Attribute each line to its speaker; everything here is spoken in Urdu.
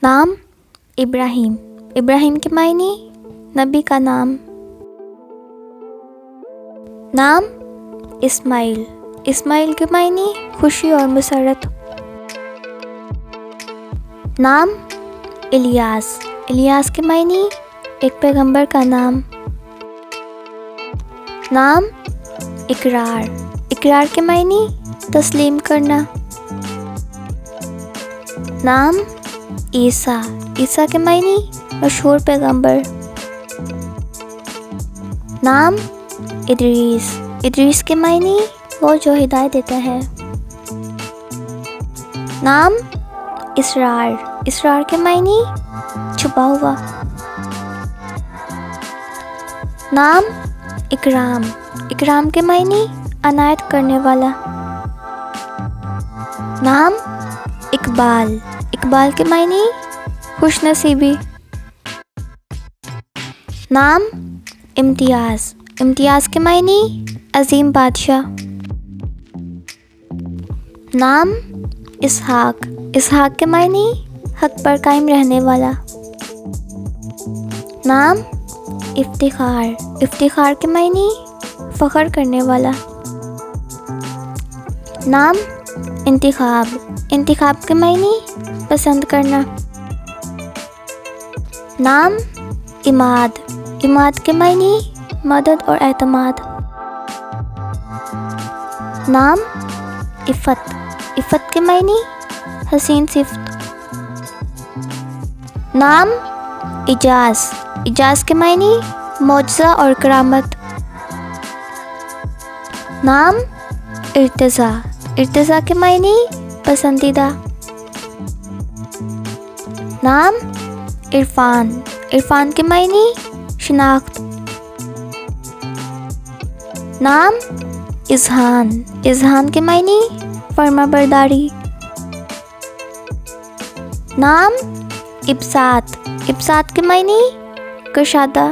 Speaker 1: نام ابراہیم، ابراہیم کے معنی نبی کا نام. نام اسماعیل، اسماعیل کے معنی خوشی اور مسرت. نام الیاس، الیاس کے معنی ایک پیغمبر کا نام. نام اقرار، اقرار کے معنی تسلیم کرنا. نام عیسیٰ، عیسیٰ کے معنی مشہور پیغمبر. نام ادریس، ادریس کے معنی وہ جو ہدایت دیتا ہے. نام اسرار، اسرار کے معنی چھپا ہوا. نام اکرام، اکرام کے معنی عنایت کرنے والا. نام اقبال، اقبال کے معنی خوش نصیبی. نام امتیاز، امتیاز کے معنی عظیم بادشاہ. نام اسحاق، اسحاق کے معنی حق پر قائم رہنے والا. نام افتخار، افتخار کے معنی فخر کرنے والا. نام انتخاب، انتخاب کے معنی پسند کرنا. نام عماد، عماد کے معنی مدد اور اعتماد. نام عفت، عفت کے معنی حسین صفت. نام اجاز، اجاز کے معنی معجزہ اور کرامت. نام ارتضیٰ، ارتضیٰ کے معنی پسندیدہ. نام عرفان، عرفان کے معنی شناخت. نام اذہان، اذہان کے معنی فرما برداری. نام ابساط، ابساط کے معنی کشادہ.